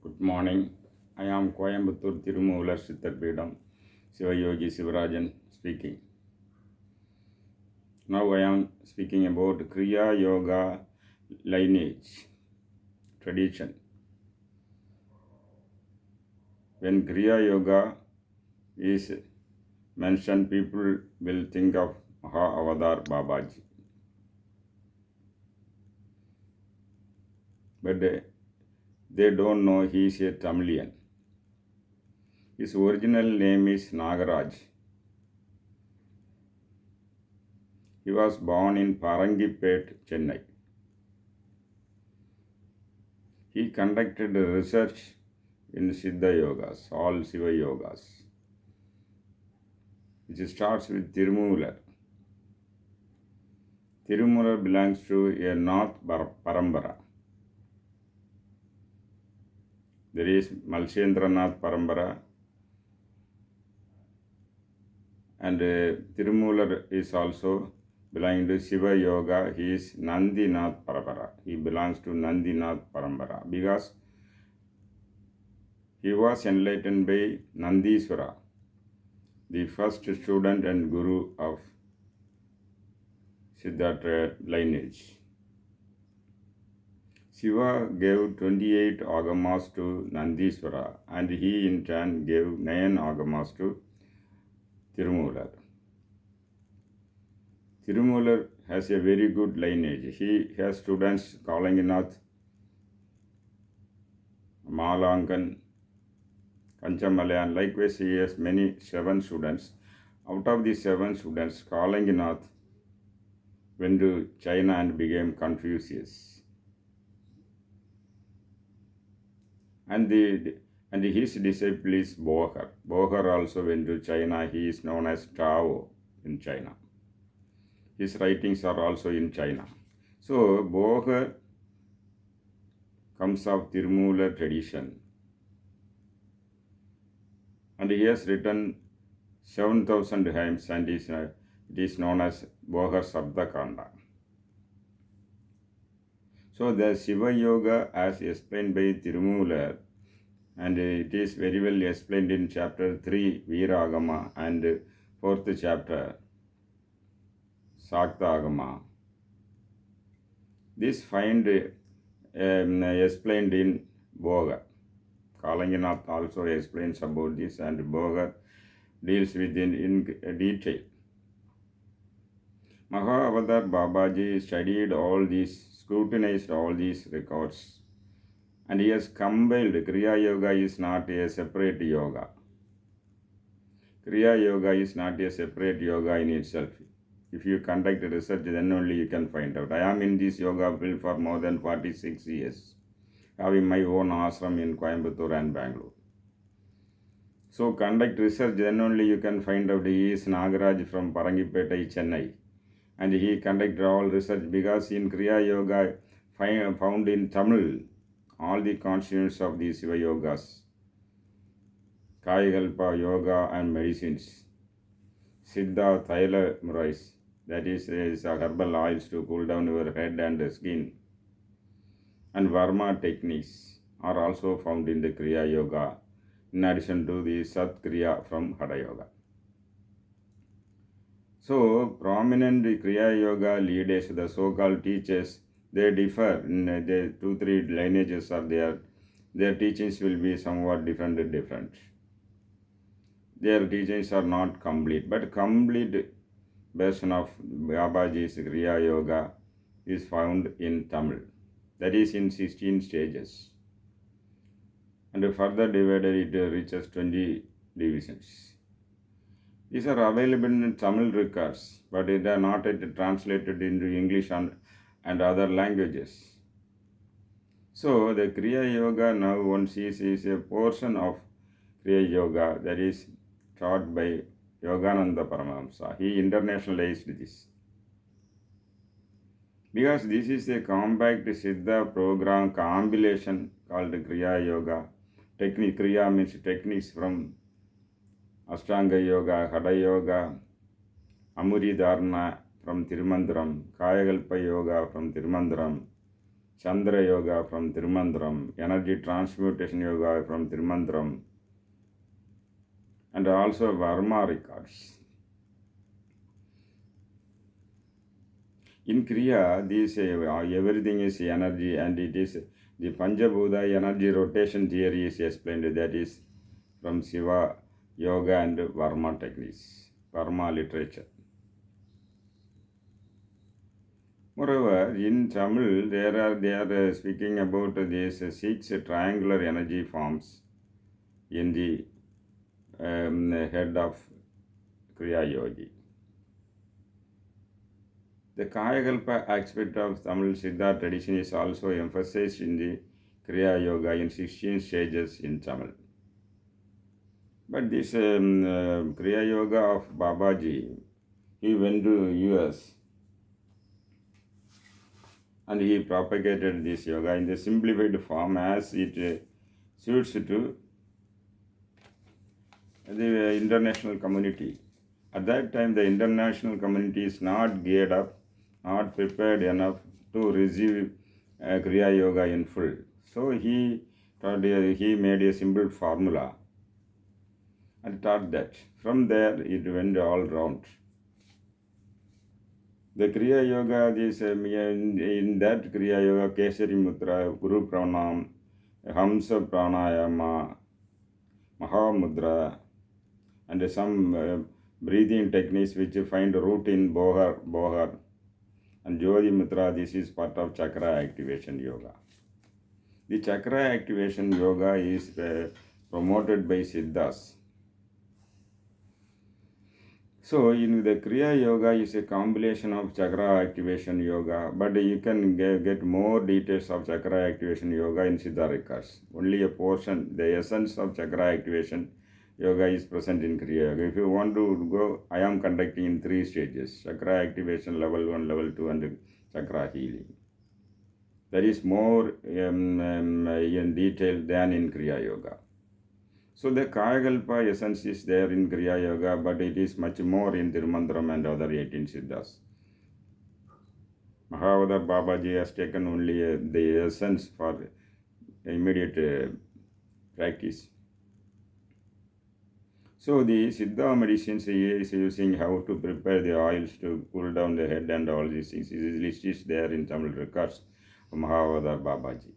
Good morning. I am Coimbatore Tirumular Siddharpeedam, Sivayogi Sivarajan speaking. Now I am speaking about Kriya Yoga lineage, tradition. When Kriya Yoga is mentioned, people will think of Maha Avatar Babaji. But they don't know he is a Tamilian. His original name is Nagaraj. He was born in Parangipet, Chennai. He conducted research in Siddha Yogas, all Sivayogas, which starts with Tirumular. Tirumular belongs to a North Parambara. There is Malshendranath Parambara, and Tirumular is also belonging to Shiva Yoga. He is Nandinath Parambara. He belongs to Nandinath Parambara because he was enlightened by Nandiswara, the first student and guru of Siddhartha lineage. Shiva gave 28 agamas to Nandiswara, and he in turn gave 9 agamas to Tirumular. Tirumular has a very good lineage. He has students Kalanginath, Malangan, Kanchamalayan. Likewise, he has 7 students. Out of these 7 students, Kalanginath went to China and became Confucius. And his disciple is Bohar. Bohar also went to China. He is known as Tao in China. His writings are also in China. So Bohar comes of Tirumular tradition. And he has written 7,000 hymns, and it is known as Bohar Sabdakanda. So the Shiva Yoga as explained by Tirumular, and it is very well explained in chapter 3 Viragama and 4th chapter Sakta Agama. This find explained in Bohar. Kalanginath also explains about this, and Bohar deals with it in detail. Maha Avatar Babaji studied all these, scrutinized all these records, and he has compiled. Kriya Yoga is not a separate yoga. Kriya Yoga is not a separate yoga in itself. If you conduct research, then only you can find out. I am in this yoga field for more than 46 years, having my own ashram in Coimbatore and Bangalore. So conduct research, then only you can find out. He is Nagaraj from Parangipetai, Chennai. And he conducted all research because in Kriya Yoga, found in Tamil, all the constituents of the Siva Yogas, Kayakalpa, Yoga and medicines, Siddha, Thaila Murais, that is herbal oils to cool down your head and skin, and Varma techniques are also found in the Kriya Yoga, in addition to the Sat Kriya from Hatha Yoga. So, prominent Kriya Yoga leaders, the so-called teachers, they differ. In the 2-3 lineages are there. Their teachings will be somewhat different. Their teachings are not complete, but complete version of Babaji's Kriya Yoga is found in Tamil. That is in 16 stages. And further divided, it reaches 20 divisions. These are available in Tamil records, but they are not yet translated into English and other languages. So the Kriya Yoga now one sees is a portion of Kriya Yoga that is taught by Yogananda Paramahamsa. He internationalized this. Because this is a compact Siddha program compilation called Kriya Yoga. Kriya means techniques from Ashtanga Yoga, Hatha Yoga, Amuri Dharana from Tirumandram, Kayakalpa Yoga from Tirumandram, Chandra Yoga from Tirumandram, Energy Transmutation Yoga from Tirumandram, and also Varma records. In Kriya, everything is energy, and it is the Panchabhuta energy rotation theory is explained. That is from Siva Yoga and Varma techniques, Varma literature. Moreover, in Tamil, they are speaking about these 6 triangular energy forms in the head of Kriya Yogi. The Kayakalpa aspect of Tamil Siddha tradition is also emphasized in the Kriya Yoga in 16 stages in Tamil. But this Kriya Yoga of Babaji, he went to US and he propagated this yoga in the simplified form as it suits to the international community. At that time, the international community is not geared up, not prepared enough to receive Kriya Yoga in full. So he made a simple formula and taught that. From there, it went all round. The Kriya Yoga, in that Kriya Yoga, Kesari Mudra, Guru Pranam, Hamsa Pranayama, Mahamudra, and some breathing techniques which find root in Bohar, and Jyoti Mudra. This is part of Chakra Activation Yoga. The Chakra Activation Yoga is promoted by Siddhas. So, in the Kriya Yoga is a combination of Chakra Activation Yoga, but you can get more details of Chakra Activation Yoga in Siddha records. Only a portion, the essence of Chakra Activation Yoga is present in Kriya Yoga. If you want to go, I am conducting in 3 stages: Chakra Activation level 1, level 2, and Chakra Healing. That is more in detail than in Kriya Yoga. So the Kayakalpa essence is there in Kriya Yoga, but it is much more in Tirumandram and other 18 Siddhas. Mahavadar Babaji has taken only the essence for immediate practice. So the Siddha medicines is using how to prepare the oils to cool down the head and all these things. This list is there in Tamil records of Mahavadar Babaji.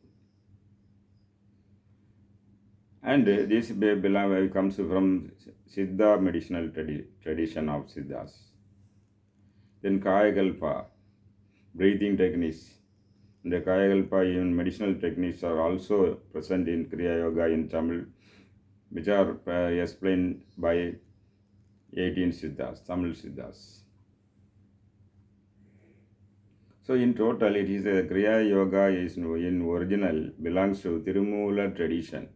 And this comes from Siddha medicinal tradition of Siddhas. Then Kayakalpa, breathing techniques. The Kayakalpa, even medicinal techniques are also present in Kriya Yoga in Tamil, which are explained by 18 Siddhas, Tamil Siddhas. So in total, it is a Kriya Yoga is in original belongs to Tirumula tradition.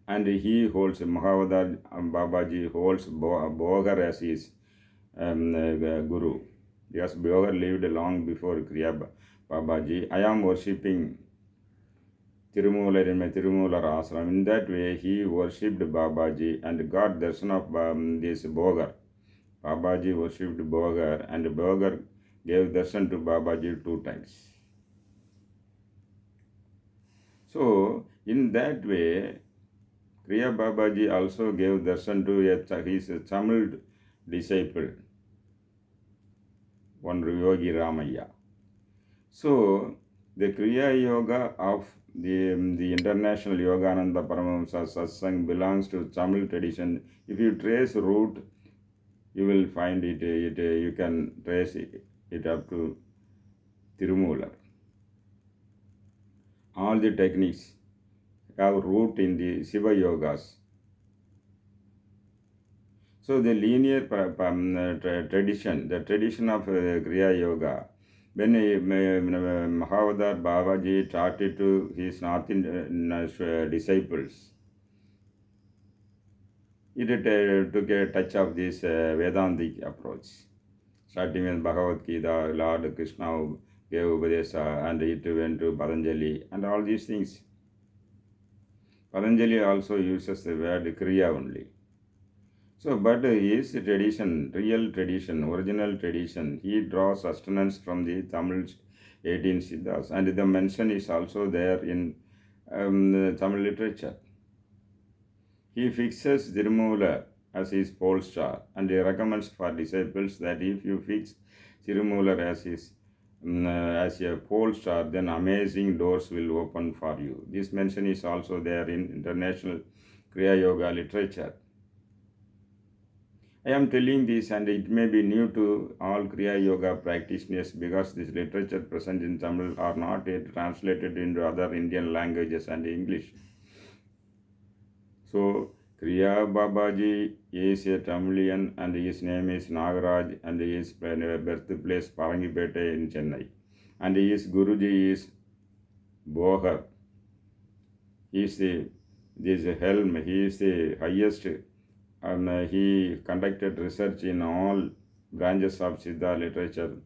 And he holds, Mahavadar Babaji holds Bogar as his guru. Yes, Bogar lived long before Kriya Babaji. I am worshipping Tirumula in my Tirumula ashram. In that way, he worshipped Babaji and got darshan of this Bogar. Babaji worshipped Bogar, and Bogar gave darshan to Babaji 2 times. So, in that way, Kriya Babaji also gave darshan to his Tamil disciple, one Yogi Ramaya. So, the Kriya Yoga of the International Yogananda Paramahamsa Satsang belongs to Tamil tradition. If you trace root, you will find it you can trace it up to Tirumula. All the techniques have root in the Siva Yogas. So the linear tradition, the tradition of Kriya Yoga, when Mahavadar Babaji taught it to his North Indian disciples, it took a touch of this Vedantic approach. Starting with Bhagavad Gita, Lord Krishna gave Upadesa, and it went to Patanjali, and all these things. Patanjali also uses the word Kriya only. So, but his tradition, real tradition, original tradition, he draws sustenance from the Tamil 18 Siddhas, and the mention is also there in Tamil literature. He fixes Tirumoolar as his pole star, and he recommends for disciples that if you fix Tirumoolar as a pole star, then amazing doors will open for you. This mention is also there in international Kriya Yoga literature. I am telling this, and it may be new to all Kriya Yoga practitioners because this literature present in Tamil are not yet translated into other Indian languages and English. So, Kriya Babaji is a Tamilian and his name is Nagaraj and his birthplace Parangipete in Chennai. And his Guruji is Bohar. He is the helm, he is the highest, and he conducted research in all branches of Siddha literature.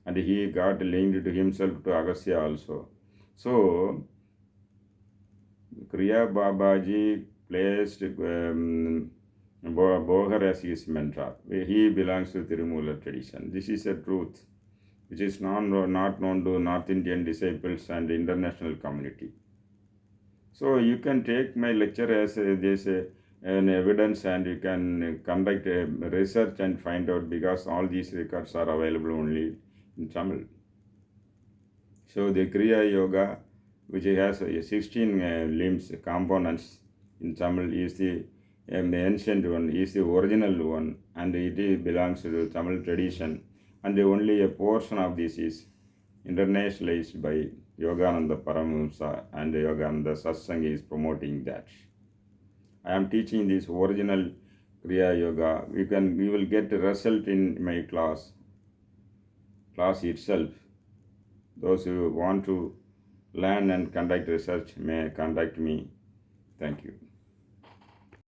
And he got linked to himself to Agastya also. So, Kriya Babaji placed Bohar as his mentor. He belongs to Tirumoolar tradition. This is a truth which is not known to North Indian disciples and international community. So you can take my lecture as an evidence, and you can conduct a research and find out, because all these records are available only in Tamil. So the Kriya Yoga, which has 16 limbs, components in Tamil, is the ancient one, is the original one, and it belongs to the Tamil tradition. And only a portion of this is internationalized by Yogananda Paramahamsa, and Yogananda Satsang is promoting that. I am teaching this original Kriya Yoga. You will get a result in my class itself. Those who want to learn and conduct research may contact me. Thank you.